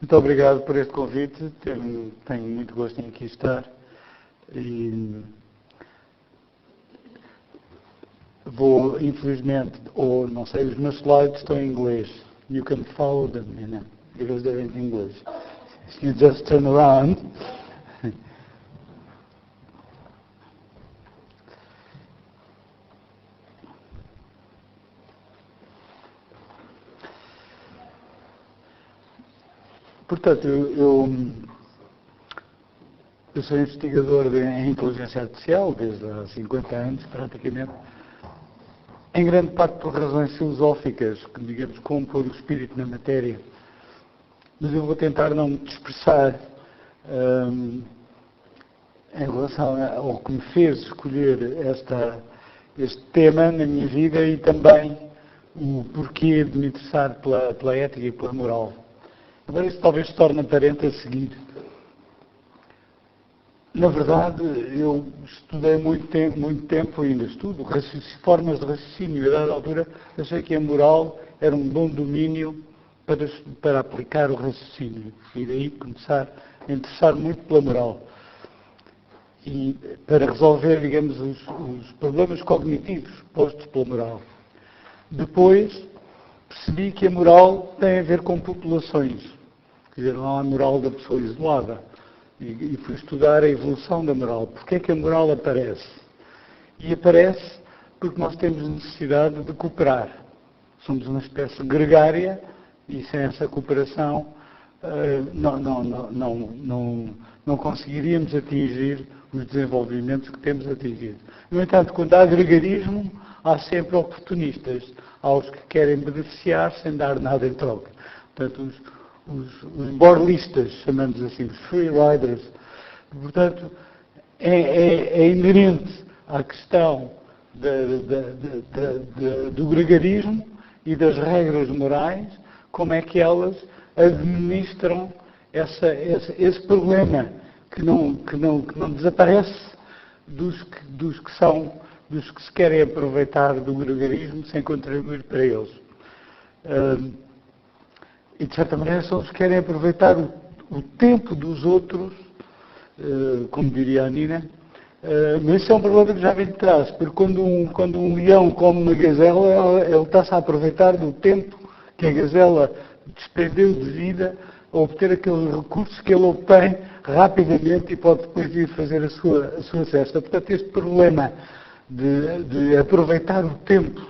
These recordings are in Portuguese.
Muito obrigado por este convite. Tenho muito gosto em aqui estar. E vou, infelizmente, ou não sei, os meus slides estão em inglês. You can follow them, because they're in English. You just turn around. Portanto, eu sou investigador em inteligência artificial desde há 50 anos, praticamente, em grande parte por razões filosóficas, que, digamos, como pôr o espírito na matéria. Mas eu vou tentar não me dispersar em relação ao que me fez escolher este tema na minha vida e também o porquê de me interessar pela ética e pela moral. Agora, isso talvez se torne aparente a seguir. Na verdade, eu estudei muito tempo ainda estudo formas de raciocínio. A dada altura, achei que a moral era um bom domínio para aplicar o raciocínio. E daí começar a interessar muito pela moral. E para resolver, digamos, os problemas cognitivos postos pela moral. Depois, percebi que a moral tem a ver com populações. Quer dizer, não há a moral da pessoa isolada. E fui estudar a evolução da moral. Porquê é que a moral aparece? E aparece porque nós temos necessidade de cooperar. Somos uma espécie gregária e sem essa cooperação não conseguiríamos atingir os desenvolvimentos que temos atingido. No entanto, quando há gregarismo, há sempre oportunistas, há os que querem beneficiar sem dar nada em troca. Portanto, os borlistas, chamamos assim, os free riders. Portanto, é inerente à questão do gregarismo e das regras morais, como é que elas administram esse problema que não desaparece dos que se querem aproveitar do gregarismo sem contribuir para eles. E, de certa maneira, são os que querem aproveitar o tempo dos outros, como diria a Nina, mas isso é um problema que já vem de trás, porque quando um leão come uma gazela, ele está-se a aproveitar do tempo que a gazela despendeu de vida a obter aquele recurso que ele obtém rapidamente e pode depois ir fazer a sua cesta. Portanto, este problema de aproveitar o tempo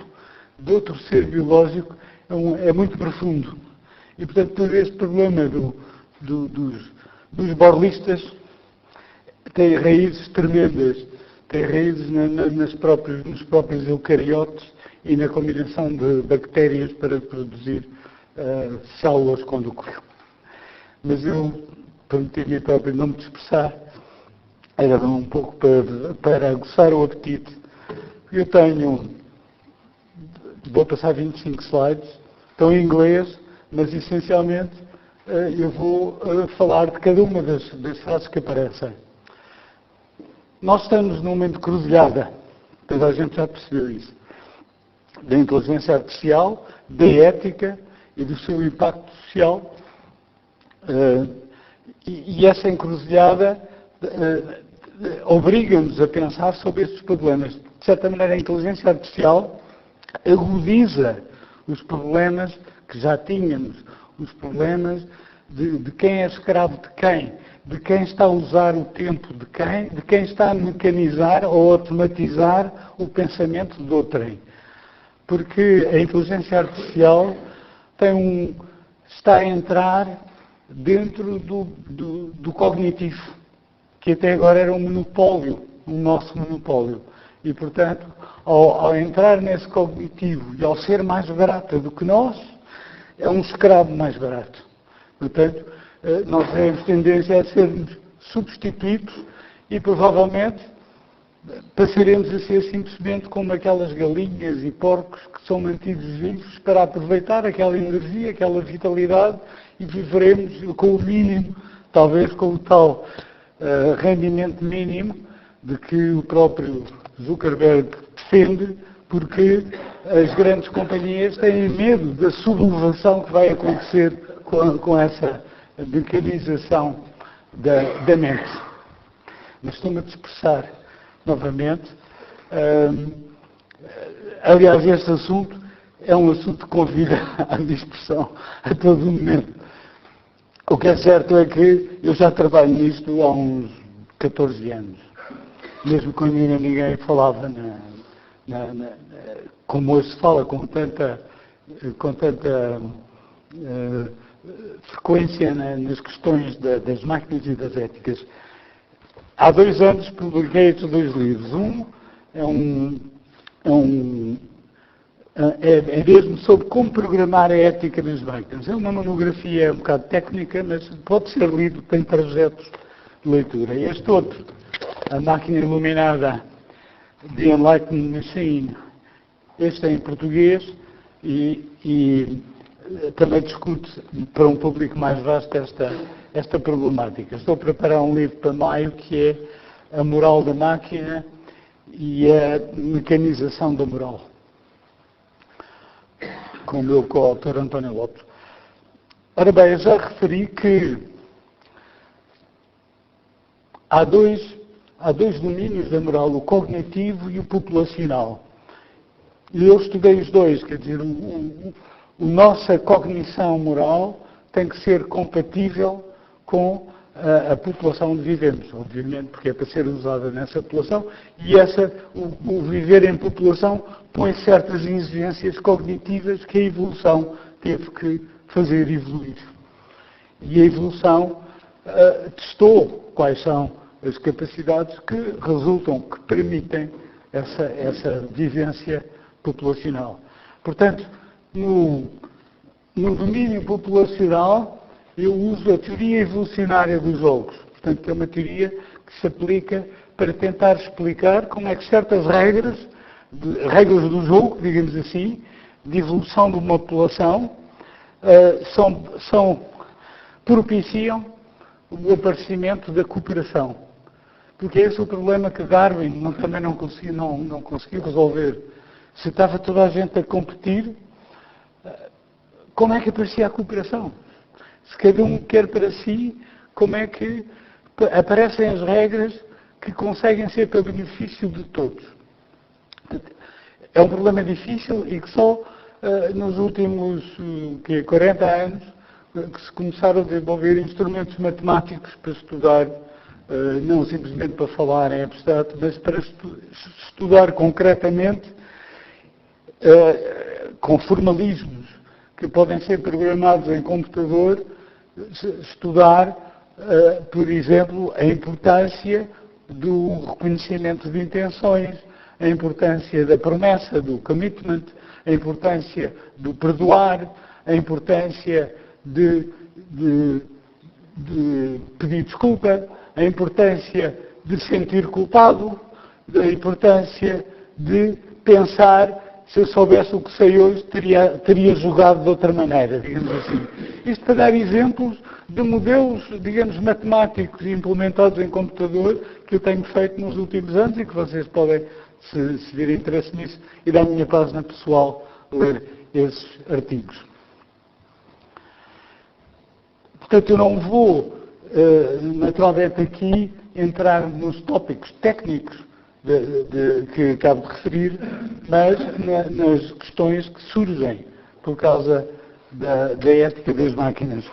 de outro ser biológico é muito profundo. E, portanto, todo este problema dos borlistas tem raízes tremendas, tem raízes nos próprios eucariotes e na combinação de bactérias para produzir células com núcleo. Mas eu prometi-me próprio não me dispersar, era um pouco para aguçar o apetite. Eu vou passar 25 slides, estão em inglês, mas essencialmente eu vou falar de cada uma das frases que aparecem. Nós estamos num momento de cruzilhada, toda a gente já percebeu isso, da inteligência artificial, da ética e do seu impacto social. E essa encruzilhada obriga-nos a pensar sobre estes problemas. De certa maneira, a inteligência artificial agudiza os problemas que já tínhamos, os problemas de quem é escravo de quem está a usar o tempo de quem está a mecanizar ou automatizar o pensamento de outrem. Porque a inteligência artificial está a entrar dentro do cognitivo, que até agora era um monopólio, um nosso monopólio. E, portanto, ao entrar nesse cognitivo e ao ser mais barata do que nós, é um escravo mais barato. Portanto, nós temos tendência a sermos substituídos e, provavelmente, passaremos a ser simplesmente como aquelas galinhas e porcos que são mantidos vivos para aproveitar aquela energia, aquela vitalidade e viveremos com o mínimo, talvez com o tal rendimento mínimo de que o próprio Zuckerberg defende, porque as grandes companhias têm medo da sublevação que vai acontecer com essa mecanização da mente. Mas estou-me a dispersar novamente. Aliás, este assunto é um assunto que convida à dispersão a todo momento. O que é certo é que eu já trabalho nisto há uns 14 anos. Mesmo quando ainda ninguém falava como hoje se fala, com tanta frequência nas questões das máquinas e das éticas. Há 2 anos publiquei estes 2 livros. Um é mesmo sobre como programar a ética nas máquinas. É uma monografia um bocado técnica, mas pode ser lido, tem trajetos de leitura. Este outro, A Máquina Iluminada, The Enlightened Machine, este é em português e também discute para um público mais vasto esta problemática. Estou a preparar um livro para maio que é A Moral da Máquina e a Mecanização da Moral, com o meu coautor António Lopes. Ora bem, eu já referi que há dois domínios da moral, o cognitivo e o populacional. E eu estudei os dois, quer dizer, a nossa cognição moral tem que ser compatível com a população onde vivemos, obviamente, porque é para ser usada nessa população, e o viver em população põe certas exigências cognitivas que a evolução teve que fazer evoluir. E a evolução testou quais são as capacidades que resultam, que permitem essa vivência populacional. Portanto, no domínio populacional, eu uso a teoria evolucionária dos jogos. Portanto, é uma teoria que se aplica para tentar explicar como é que certas regras do jogo, digamos assim, de evolução de uma população, propiciam o aparecimento da cooperação. Porque esse é o problema que Darwin também não conseguiu resolver. Se estava toda a gente a competir, como é que aparecia a cooperação? Se cada um quer para si, como é que aparecem as regras que conseguem ser para benefício de todos? É um problema difícil e que só nos últimos 40 anos que se começaram a desenvolver instrumentos matemáticos para estudar, não simplesmente para falar em abstrato, mas para estudar concretamente, com formalismos que podem ser programados em computador, estudar, por exemplo, a importância do reconhecimento de intenções, a importância da promessa, do commitment, a importância do perdoar, a importância de pedir desculpa, a importância de sentir culpado, a importância de pensar, se eu soubesse o que sei hoje, teria jogado de outra maneira, digamos assim. Isto para dar exemplos de modelos, digamos, matemáticos implementados em computador que eu tenho feito nos últimos anos e que vocês podem, se virem interesse nisso, ir à minha página pessoal ler esses artigos. Portanto, eu não vou, naturalmente, aqui entrar nos tópicos técnicos que acabo de referir, mas nas questões que surgem por causa da ética das máquinas.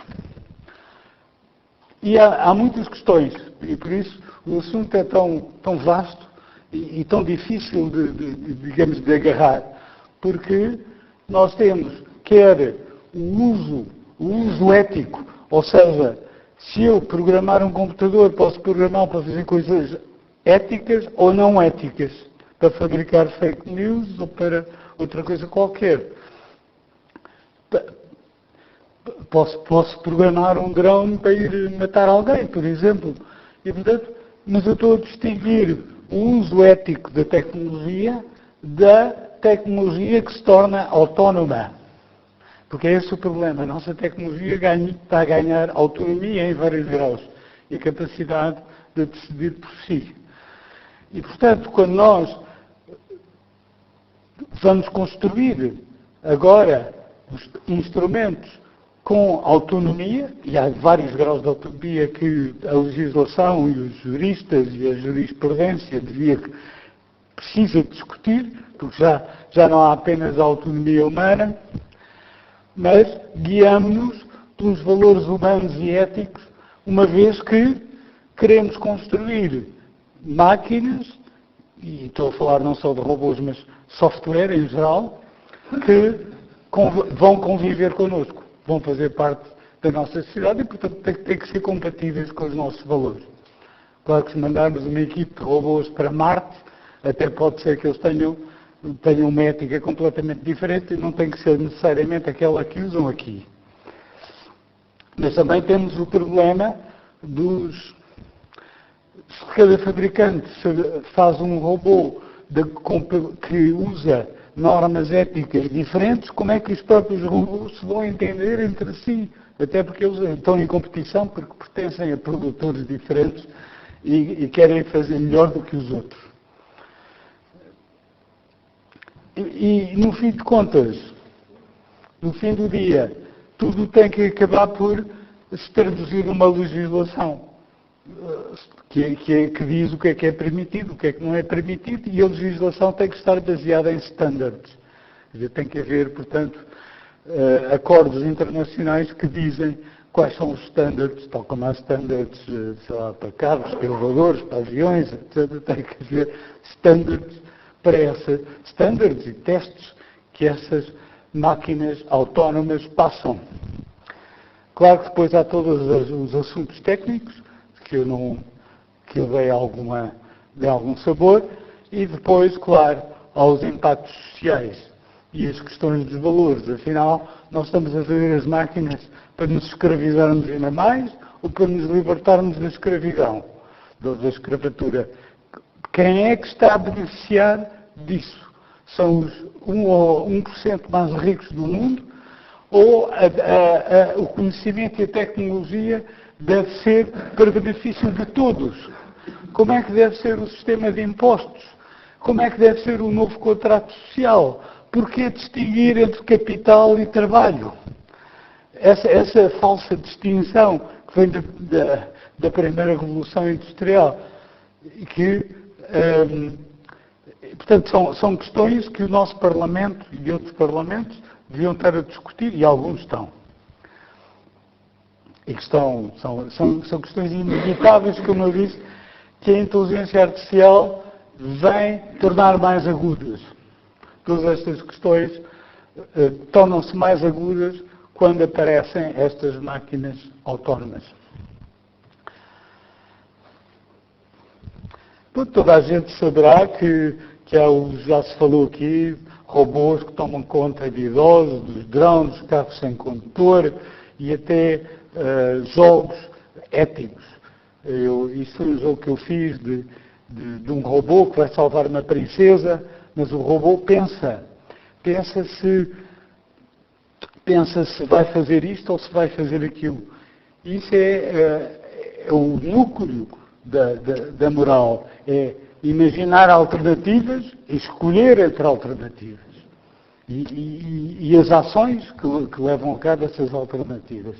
E há muitas questões, e por isso o assunto é tão vasto e tão difícil digamos, de agarrar, porque nós temos, quer o uso ético, ou seja, se eu programar um computador, posso programar para fazer coisas éticas ou não éticas, para fabricar fake news ou para outra coisa qualquer. Posso programar um drone para ir matar alguém, por exemplo. E, portanto, mas eu estou a distinguir o uso ético da tecnologia que se torna autónoma. Porque é esse o problema. A nossa tecnologia está a ganhar autonomia em vários graus e a capacidade de decidir por si. E, portanto, quando nós vamos construir agora os instrumentos com autonomia, e há vários graus de autonomia que a legislação e os juristas e a jurisprudência precisa discutir, porque já não há apenas a autonomia humana, mas guiamos-nos pelos valores humanos e éticos, uma vez que queremos construir máquinas, e estou a falar não só de robôs, mas software em geral, que vão conviver connosco, vão fazer parte da nossa sociedade e, portanto, têm que ser compatíveis com os nossos valores. Claro que se mandarmos uma equipe de robôs para Marte, até pode ser que eles tenham uma ética completamente diferente e não tem que ser necessariamente aquela que usam aqui. Mas também temos o problema se cada fabricante faz um robô que usa normas éticas diferentes, como é que os próprios robôs se vão entender entre si? Até porque eles estão em competição porque pertencem a produtores diferentes e querem fazer melhor do que os outros. E no fim de contas, no fim do dia, tudo tem que acabar por se traduzir numa legislação que diz o que é permitido, o que é que não é permitido, e a legislação tem que estar baseada em standards. Tem que haver, portanto, acordos internacionais que dizem quais são os standards, tal como há standards, sei lá, para carros, para elevadores, para aviões, etc. Tem que haver standards standards e testes que essas máquinas autónomas passam. Claro que depois há todos os assuntos técnicos, que eu dei algum sabor, e depois, claro, há os impactos sociais e as questões dos valores. Afinal, nós estamos a fazer as máquinas para nos escravizarmos ainda mais ou para nos libertarmos da escravidão, da escravatura. Quem é que está a beneficiar disso? São os 1% mais ricos do mundo, ou o conhecimento e a tecnologia deve ser para benefício de todos? Como é que deve ser o sistema de impostos? Como é que deve ser o novo contrato social? Porquê distinguir entre capital e trabalho? Essa falsa distinção que vem da primeira revolução industrial, portanto, são questões que o nosso Parlamento e outros Parlamentos deviam estar a discutir, e alguns estão. E que são questões inevitáveis, como eu disse, que a inteligência artificial vem tornar mais agudas. Todas estas questões tornam-se mais agudas quando aparecem estas máquinas autónomas. Toda a gente saberá que já se falou aqui, robôs que tomam conta de idosos, dos drones, carros sem condutor e até jogos éticos. Isso foi um jogo que eu fiz de um robô que vai salvar uma princesa, mas o robô pensa se vai fazer isto ou se vai fazer aquilo. Isso é o núcleo da moral, é imaginar alternativas e escolher entre alternativas. E as ações que levam a cabo essas alternativas.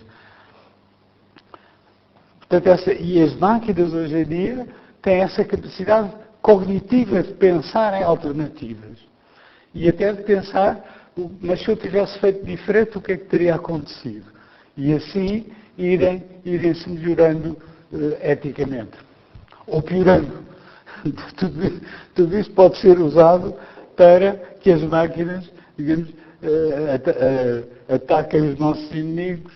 Portanto, e as máquinas hoje em dia têm essa capacidade cognitiva de pensar em alternativas. E até de pensar, mas se eu tivesse feito diferente, o que é que teria acontecido? E assim irem-se melhorando eticamente. Ou piorando. Tudo isso pode ser usado para que as máquinas, digamos, ataquem os nossos inimigos,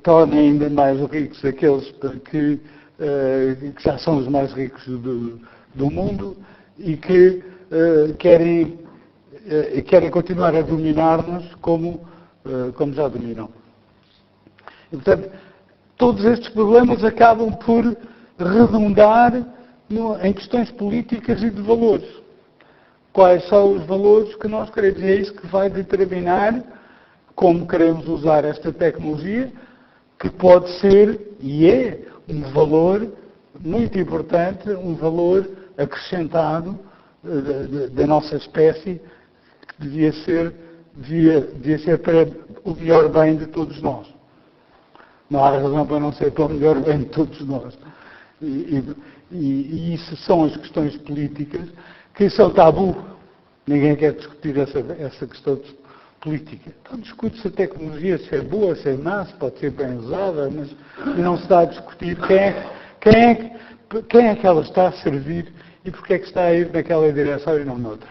tornem ainda mais ricos aqueles que já são os mais ricos do mundo e que querem continuar a dominar-nos como já dominam. E, portanto, todos estes problemas acabam por redundar em questões políticas e de valores. Quais são os valores que nós queremos? E é isso que vai determinar como queremos usar esta tecnologia, que pode ser e é um valor muito importante, um valor acrescentado da nossa espécie, que devia ser devia ser para o melhor bem de todos nós. Não há razão para não ser para o melhor bem de todos nós. E isso são as questões políticas que são tabu. Ninguém quer discutir essa questão política. Então discute-se a tecnologia, se é boa, se é má, se pode ser bem usada, mas não se está a discutir quem é que ela está a servir e porque é que está a ir naquela direção e não noutra.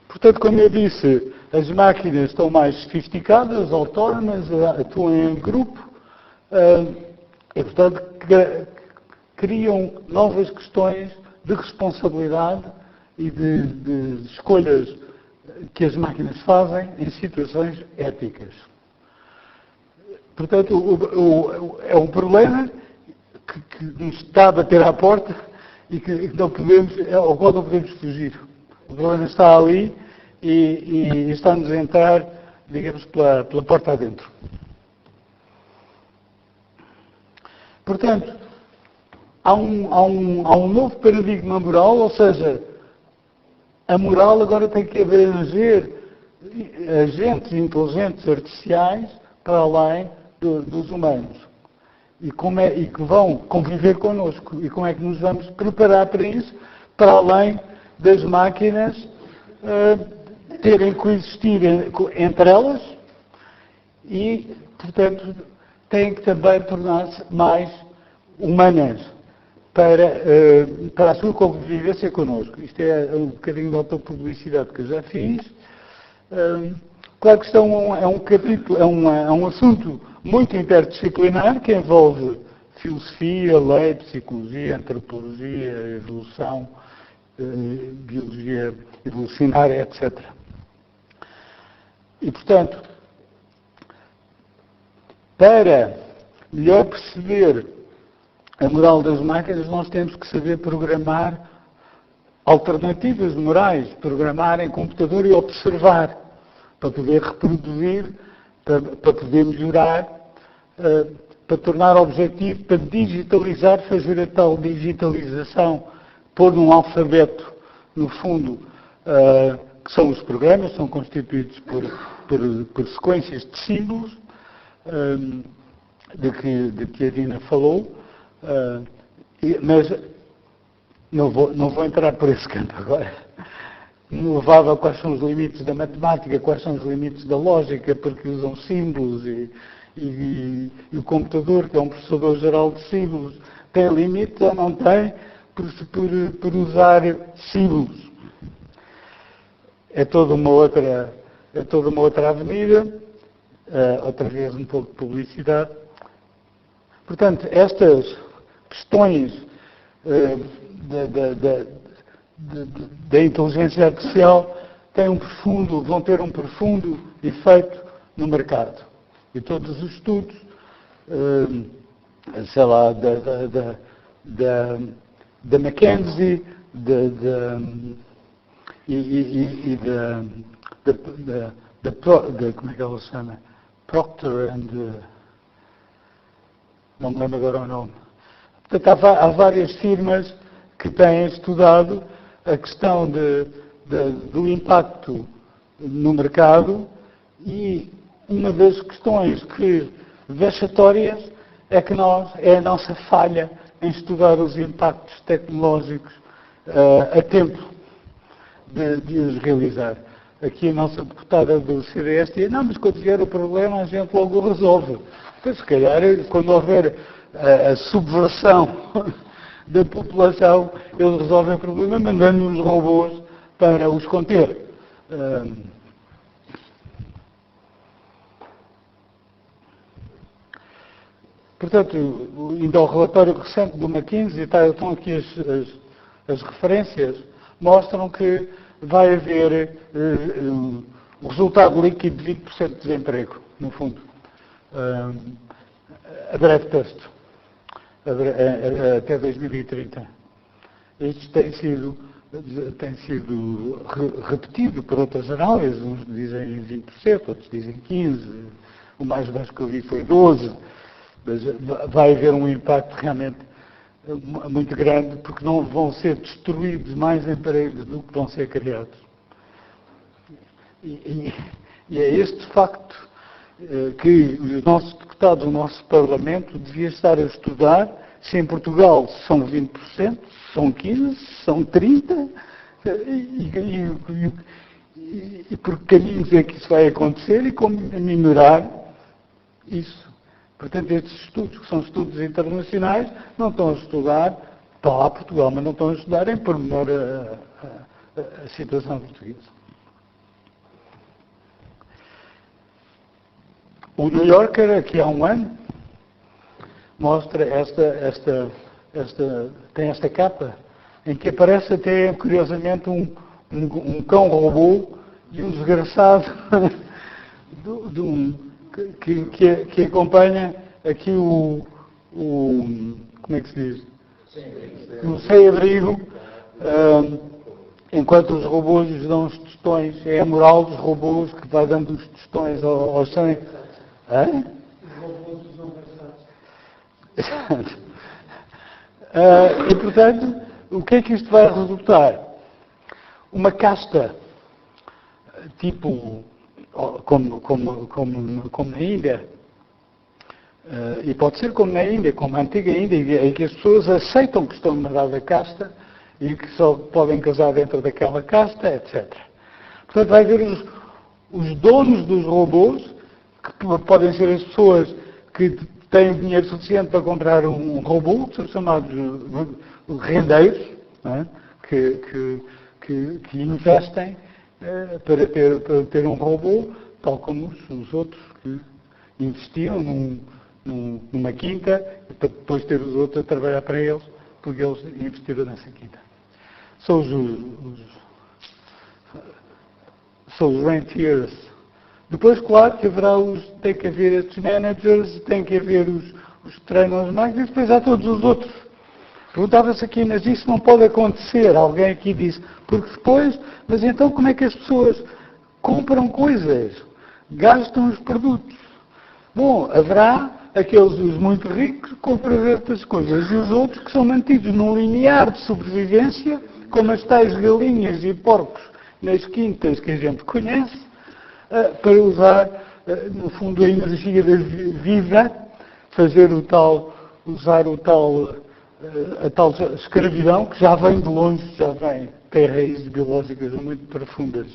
Portanto, como eu disse, as máquinas estão mais sofisticadas, autónomas, atuam em grupo, e, portanto, criam novas questões de responsabilidade e de escolhas que as máquinas fazem em situações éticas. Portanto, é um problema que nos está a bater à porta e ao qual não podemos fugir. O problema está ali e está-nos a entrar, digamos, pela porta adentro. Portanto, há um novo paradigma moral, ou seja, a moral agora tem que abranger agentes inteligentes artificiais para além dos humanos. E que vão conviver connosco. E como é que nos vamos preparar para isso? Para além das máquinas terem que coexistir entre elas e, portanto, têm que também tornar-se mais humanas para a sua convivência connosco. Isto é um bocadinho de autopublicidade que eu já fiz. Claro que isto é um capítulo, é um assunto muito interdisciplinar que envolve filosofia, lei, psicologia, antropologia, evolução, biologia evolucionária, etc. E, portanto, para melhor perceber a moral das máquinas, nós temos que saber programar alternativas morais, programar em computador e observar, para poder reproduzir, para poder melhorar, para tornar objetivo, para digitalizar, fazer a tal digitalização, pôr num alfabeto, no fundo, que são os programas, são constituídos por sequências de símbolos, de que a Dina falou, mas não vou entrar por esse campo agora. Me levava quais são os limites da matemática, quais são os limites da lógica, porque usam símbolos e o computador, que é um processador geral de símbolos, tem limites ou não tem por usar símbolos. É toda uma outra avenida, outra vez um pouco de publicidade. Portanto, estas questões da inteligência artificial vão ter um profundo efeito no mercado. E todos os estudos, sei lá, da McKinsey como é que ela se chama? Procter and... não me lembro agora o nome. Portanto, há várias firmas que têm estudado a questão do impacto no mercado e uma das questões vexatórias é a nossa falha em estudar os impactos tecnológicos a tempo de os realizar. Aqui a nossa deputada do CDS diz, não, mas quando vier o problema a gente logo o resolve. Então, se calhar, quando houver a subversão da população, eles resolvem o problema mandando uns robôs para os conter. Portanto, indo ao relatório recente do McKinsey, estão aqui as referências, mostram que vai haver o resultado líquido de 20% de desemprego, no fundo, a breve texto, até 2030. Isto tem sido repetido por outras análises, uns dizem 20%, outros dizem 15%, o mais baixo que eu vi foi 12%, mas vai haver um impacto realmente muito grande, porque não vão ser destruídos mais empregos do que vão ser criados. E, e é este facto que os nossos deputados, o nosso Parlamento, devia estar a estudar se em Portugal são 20%, são 15%, são 30%, e por que caminhos é que isso vai acontecer e como melhorar isso. Portanto, estes estudos, que são estudos internacionais, não estão a estudar, estão lá Portugal, mas não estão a estudar em pormenor a situação portuguesa. O New Yorker, aqui há um ano, mostra tem esta capa, em que aparece até, curiosamente, um cão robô e um desgraçado que acompanha aqui como é que se diz? O sem-abrigo, enquanto os robôs lhes dão os tostões. É a moral dos robôs que vai dando os tostões aos sem. Hã? Os robôs usam versátil. E, portanto, o que é que isto vai resultar? Uma casta, tipo, como na Índia, e pode ser como na Índia, como a antiga Índia, em que as pessoas aceitam que estão numa dada casta e que só podem casar dentro daquela casta, etc. Portanto, vai haver os donos dos robôs, que podem ser as pessoas que têm dinheiro suficiente para comprar um robô, que são chamados rendeiros, não é? que investem para ter um robô, tal como os outros que investiram numa quinta e para depois ter os outros a trabalhar para eles, porque eles investiram nessa quinta. São os rentiers. Depois, claro, que tem que haver estes managers, tem que haver os que treinam as máquinas, e depois há todos os outros. Perguntava-se aqui, mas isso não pode acontecer. Alguém aqui disse, porque depois, mas então como é que as pessoas compram coisas, gastam os produtos? Bom, haverá os muito ricos que compram estas coisas e os outros que são mantidos num limiar de sobrevivência, como as tais galinhas e porcos nas quintas que a gente conhece, para usar, no fundo, a energia da vida, usar a tal escravidão, que já vem de longe, tem raízes biológicas muito profundas.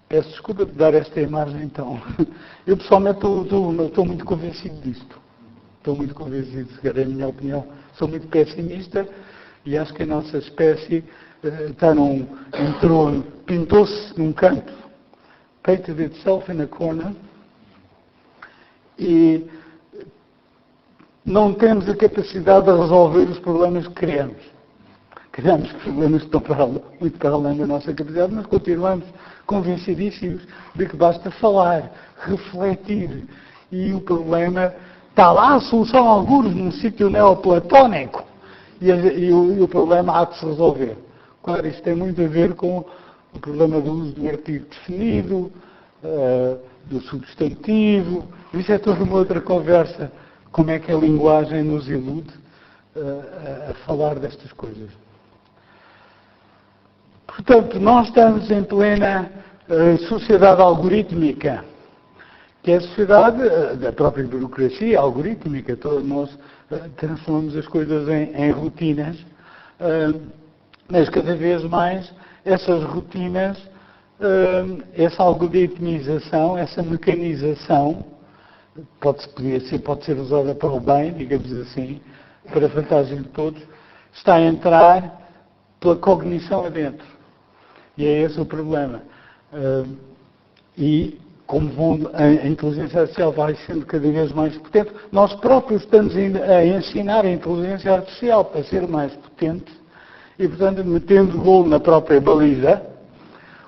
Peço desculpa de dar esta imagem, então. Eu, pessoalmente, estou muito convencido disto. Estou muito convencido, se quer a minha opinião. Sou muito pessimista e acho que a nossa espécie pintou-se num canto, painted itself in a corner, e não temos a capacidade de resolver os problemas que criamos. Criamos problemas que estão muito para além da nossa capacidade, mas continuamos convencidíssimos de que basta falar, refletir, e o problema está lá, a solução a algures num sítio neoplatónico, e o problema há de se resolver. Claro, isto tem muito a ver com o problema do uso do artigo definido, do substantivo, isso é toda uma outra conversa, como é que a linguagem nos ilude a falar destas coisas. Portanto, nós estamos em plena sociedade algorítmica, que é a sociedade da própria burocracia algorítmica. Todos nós transformamos as coisas em rotinas, mas cada vez mais essas rotinas, essa algoritmização, essa mecanização, pode ser usada para o bem, digamos assim, para a vantagem de todos, está a entrar pela cognição adentro. E é esse o problema. E como a inteligência artificial vai sendo cada vez mais potente, nós próprios estamos a ensinar a inteligência artificial para ser mais potente e, portanto, metendo golo na própria baliza.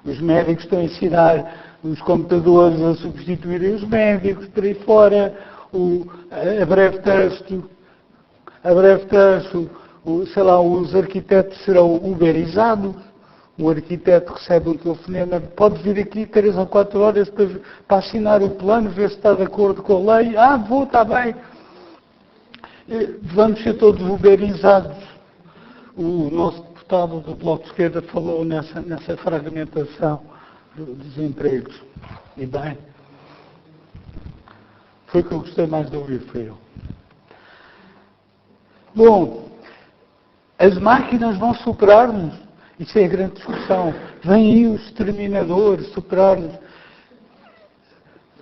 Os médicos estão a ensinar os computadores a substituírem os médicos, por aí fora, a breve texto, os arquitetos serão uberizados. O arquiteto recebe um telefonema, pode vir aqui 3 ou 4 horas para assinar o plano, ver se está de acordo com a lei. Está bem. Vamos ser todos uberizados. O nosso deputado do Bloco de Esquerda falou nessa fragmentação dos empregos. E bem, foi o que eu gostei mais de ouvir, foi eu. Bom, as máquinas vão superar-nos. Isso é a grande discussão. Vem aí o exterminador superar-nos.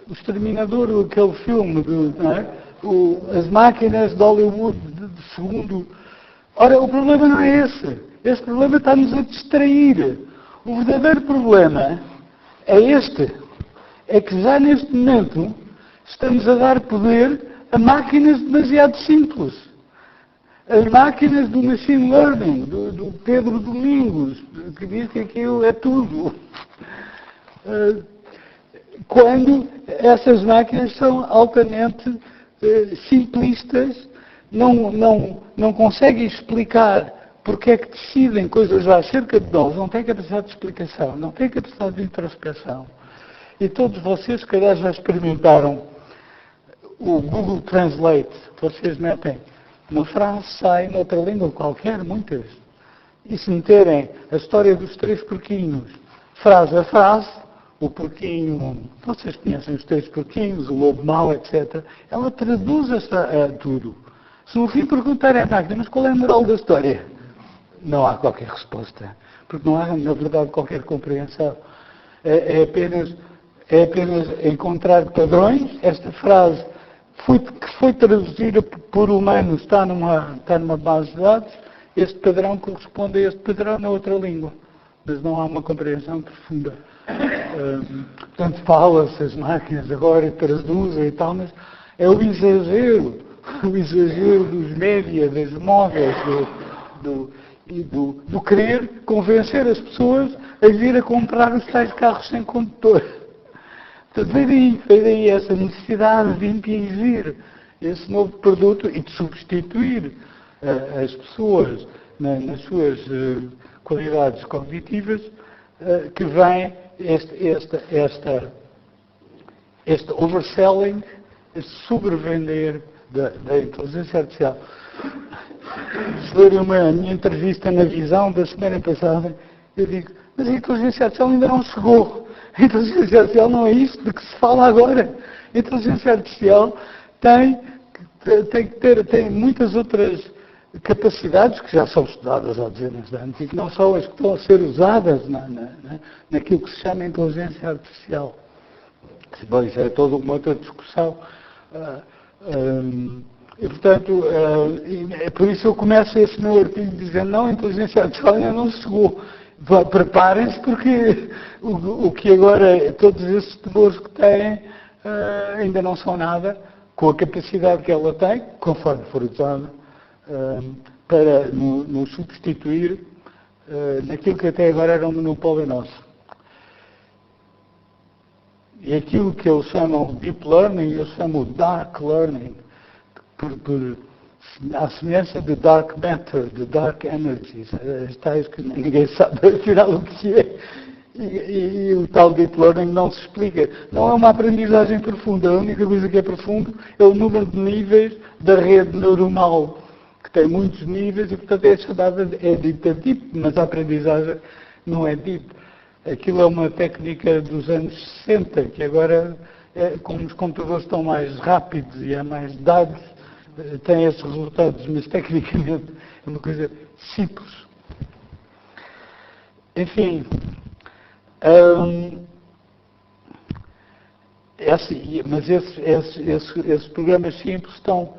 O exterminador, aquele filme, não é? As máquinas de Hollywood, segundo... Ora, o problema não é esse. Esse problema está-nos a distrair. O verdadeiro problema é este. É que já neste momento estamos a dar poder a máquinas demasiado simples. As máquinas do machine learning, do Pedro Domingos, que diz que aquilo é tudo. Quando essas máquinas são altamente simplistas, não conseguem explicar porque é que decidem coisas acerca de nós, não têm capacidade de explicação, não têm capacidade de introspeção. E todos vocês, se calhar, já experimentaram o Google Translate, que vocês metem. Uma frase sai noutra língua qualquer, muitas. E se meterem a história dos 3 porquinhos, frase a frase, o porquinho, vocês conhecem os 3 porquinhos, o lobo mau, etc. Ela traduz tudo. Se no fim perguntarem à máquina, mas qual é a moral da história? Não há qualquer resposta. Porque não há, na verdade, qualquer compreensão. É apenas encontrar padrões. Esta frase que foi traduzida por humanos, está numa base de dados, este padrão corresponde a este padrão na outra língua. Mas não há uma compreensão profunda. Portanto, fala-se as máquinas agora traduzem e tal, mas é o exagero dos média, das móveis, do querer convencer as pessoas a vir a comprar os tais carros sem condutor. Portanto, veio daí essa necessidade de impingir esse novo produto e de substituir as pessoas nas suas qualidades cognitivas, que vem este overselling, este sobrevender da inteligência artificial. Se lerem a minha entrevista na Visão da semana passada, eu digo, mas a inteligência artificial ainda não chegou. A inteligência artificial não é isto de que se fala agora. A inteligência artificial tem muitas outras capacidades que já são estudadas há dezenas de anos e que não são as que estão a ser usadas naquilo que se chama inteligência artificial. Bom, isso é toda uma outra discussão. E, portanto, é por isso eu começo esse meu artigo dizendo não, a inteligência artificial ainda não chegou. Preparem-se porque o que agora, todos esses temores que têm, ainda não são nada, com a capacidade que ela tem, conforme for usada, para nos substituir naquilo que até agora era um monopólio nosso. E aquilo que eles chamam de Deep Learning, eu chamo de Dark Learning, à semelhança de Dark Matter, de Dark Energies, as tais que ninguém sabe afinal o que é. E o tal Deep Learning não se explica. Não é uma aprendizagem profunda. A única coisa que é profundo é o número de níveis da rede neuronal, que tem muitos níveis e, portanto, é chamada dita Deep, mas a aprendizagem não é Deep. Aquilo é uma técnica dos anos 60, que agora, como os computadores estão mais rápidos e há mais dados, tem esses resultados, mas tecnicamente é uma coisa simples. Enfim, mas esses programas simples estão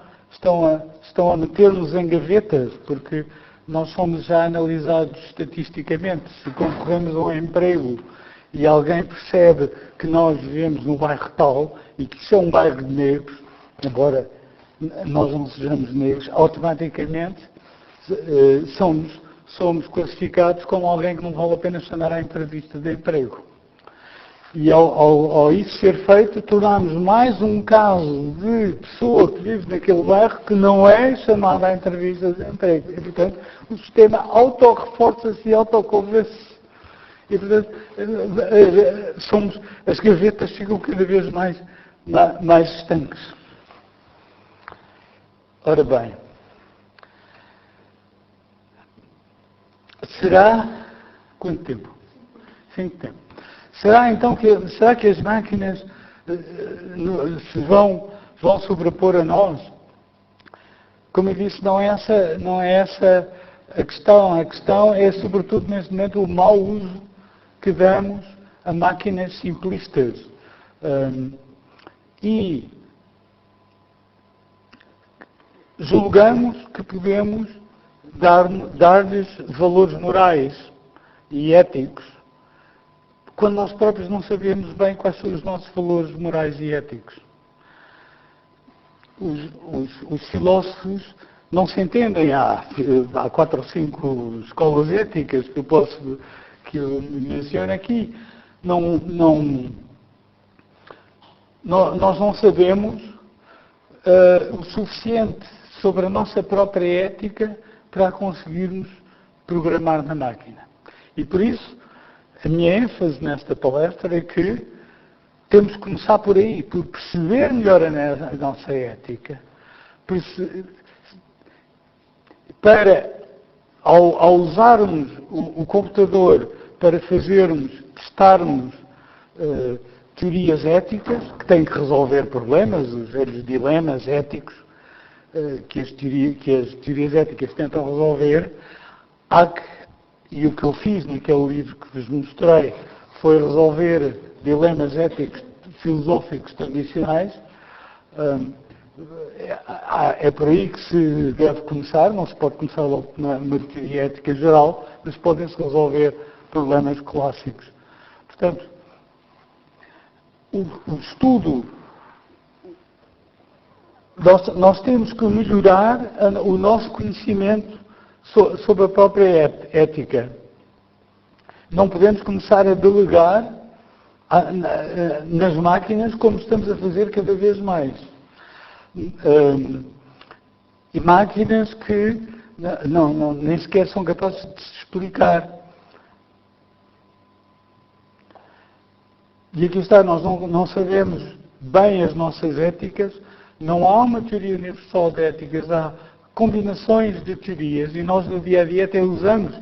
a meter-nos em gavetas, porque nós somos já analisados estatisticamente. Se concorremos a um emprego e alguém percebe que nós vivemos num bairro tal e que isso é um bairro de negros, embora nós não sejamos negros, automaticamente somos classificados como alguém que não vale a pena chamar à entrevista de emprego. E ao isso ser feito, tornamos mais um caso de pessoa que vive naquele bairro que não é chamada à entrevista de emprego. E, portanto, o sistema auto-reforça-se e autoconvence-se. E, portanto, as gavetas ficam cada vez mais estanques. Ora bem, Será quanto tempo? 5 tempo. Será então que as máquinas se vão sobrepor a nós? Como eu disse, não é essa a questão. A questão é, sobretudo, neste momento, o mau uso que damos a máquinas simplistas. E julgamos que podemos dar-lhes valores morais e éticos, quando nós próprios não sabemos bem quais são os nossos valores morais e éticos. Os filósofos não se entendem. Há 4 ou 5 escolas éticas que eu menciono aqui. Nós não sabemos o suficiente sobre a nossa própria ética para conseguirmos programar na máquina. E por isso, a minha ênfase nesta palestra é que temos que começar por aí, por perceber melhor a nossa ética, para, ao usarmos o computador para testarmos teorias éticas, que têm que resolver problemas, os velhos dilemas éticos que as teorias éticas tentam resolver, e o que eu fiz naquele livro que vos mostrei foi resolver dilemas éticos filosóficos tradicionais. É por aí que se deve começar. Não se pode começar logo com uma teoria ética geral, mas podem-se resolver problemas clássicos. Portanto, o estudo, nós temos que melhorar o nosso conhecimento sobre a própria ética. Não podemos começar a delegar nas máquinas como estamos a fazer cada vez mais. E máquinas que nem sequer são capazes de se explicar. E aqui está, nós não sabemos bem as nossas éticas, não há uma teoria universal de éticas, há combinações de teorias, e nós no dia a dia até usamos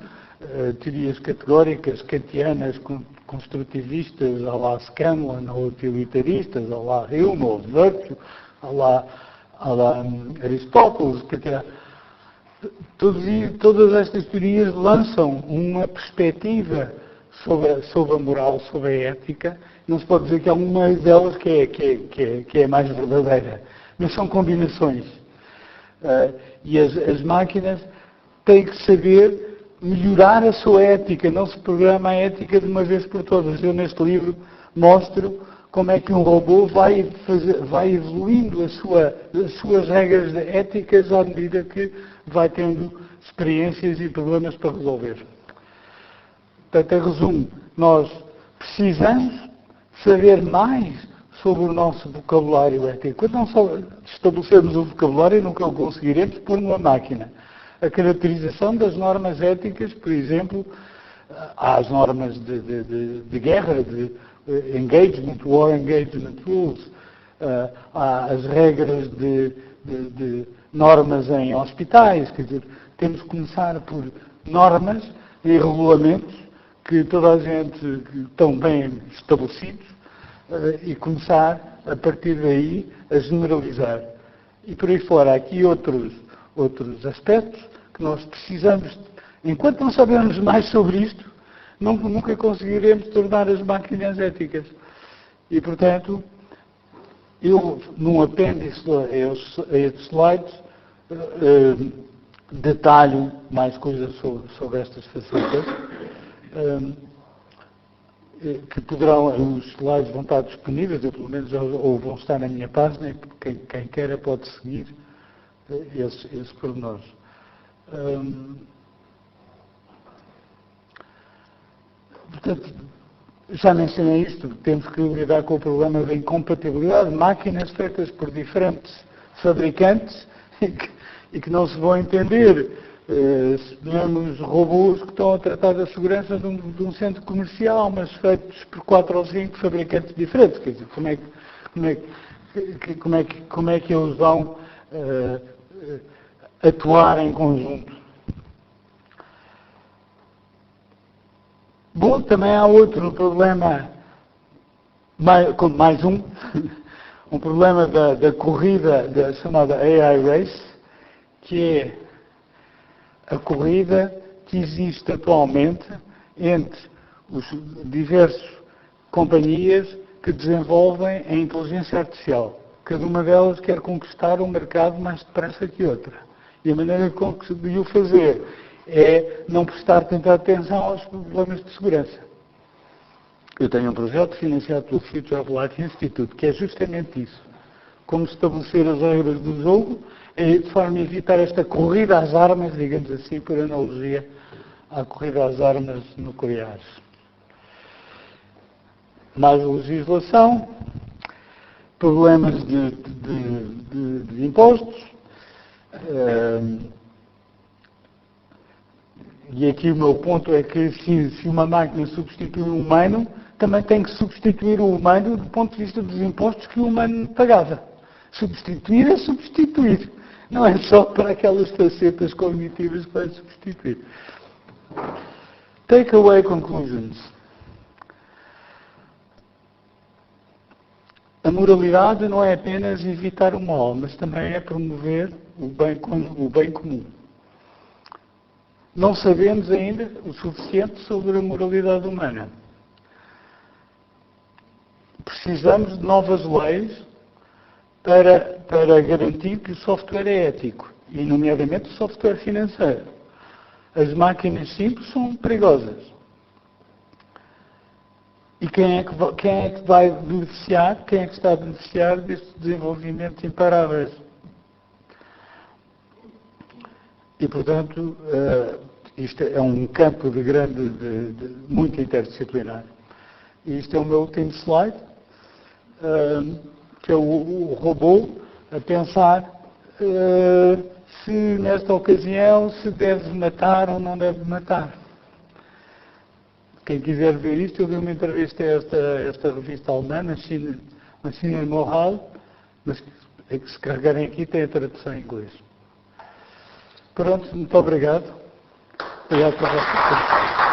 teorias categóricas, kantianas, construtivistas, à la Scanlon, ou utilitaristas, à la Hume, ou Virtue, à la Aristóteles, todas estas teorias lançam uma perspectiva sobre a moral, sobre a ética. Não se pode dizer que há uma delas que é mais verdadeira, mas são combinações. E as máquinas têm que saber melhorar a sua ética, não se programa a ética de uma vez por todas. Eu neste livro mostro como é que um robô vai evoluindo as suas regras éticas à medida que vai tendo experiências e problemas para resolver. Portanto, em resumo, nós precisamos saber mais sobre o nosso vocabulário ético. Quando não só estabelecemos o vocabulário, nunca o conseguiremos pôr numa máquina. A caracterização das normas éticas, por exemplo, há as normas de guerra, de engagement, war engagement rules, há as regras de normas em hospitais, quer dizer, temos que começar por normas e regulamentos que toda a gente estão bem estabelecidos e começar a partir daí a generalizar. E por aí fora, há aqui outros aspectos que nós precisamos, enquanto não sabemos mais sobre isto, nunca conseguiremos tornar as máquinas éticas. E, portanto, eu, num apêndice a estes slides, detalho mais coisas sobre estas facetas, que os slides vão estar disponíveis, ou pelo menos ou vão estar na minha página, e quem queira pode seguir esses pormenores. Portanto, já mencionei isto, temos que lidar com o problema da incompatibilidade de máquinas feitas por diferentes fabricantes e que não se vão entender. Temos robôs que estão a tratar da segurança de um centro comercial, mas feitos por 4 ou 5 fabricantes diferentes. Quer dizer, como é que eles vão atuar em conjunto? Bom, também há outro problema, mais um, um problema da corrida da chamada AI Race, que é a corrida que existe atualmente entre os diversos companhias que desenvolvem a inteligência artificial. Cada uma delas quer conquistar um mercado mais depressa que outra. E a maneira de o fazer é não prestar tanta atenção aos problemas de segurança. Eu tenho um projeto financiado pelo Future of Life Institute, que é justamente isso. Como estabelecer as regras do jogo e de forma a evitar esta corrida às armas, digamos assim, por analogia à corrida às armas nucleares. Mais legislação, problemas de impostos, e aqui o meu ponto é que se uma máquina substitui o humano, também tem que substituir o humano do ponto de vista dos impostos que o humano pagava. Substituir é substituir. Não é só para aquelas facetas cognitivas que vai substituir. Takeaway conclusions. A moralidade não é apenas evitar o mal, mas também é promover o bem comum. Não sabemos ainda o suficiente sobre a moralidade humana. Precisamos de novas leis para garantir que o software é ético, e nomeadamente o software financeiro. As máquinas simples são perigosas. E quem é que vai beneficiar, quem é que está a beneficiar deste desenvolvimento imparável? E, portanto, isto é um campo muito interdisciplinar. E isto é o meu último slide, que é o robô a pensar se, nesta ocasião, se deve matar ou não deve matar. Quem quiser ver isto, eu vi uma entrevista a esta revista alemã, Machine Moral, mas se carregarem aqui tem a tradução em inglês. Pronto, muito obrigado. Obrigado por vocês.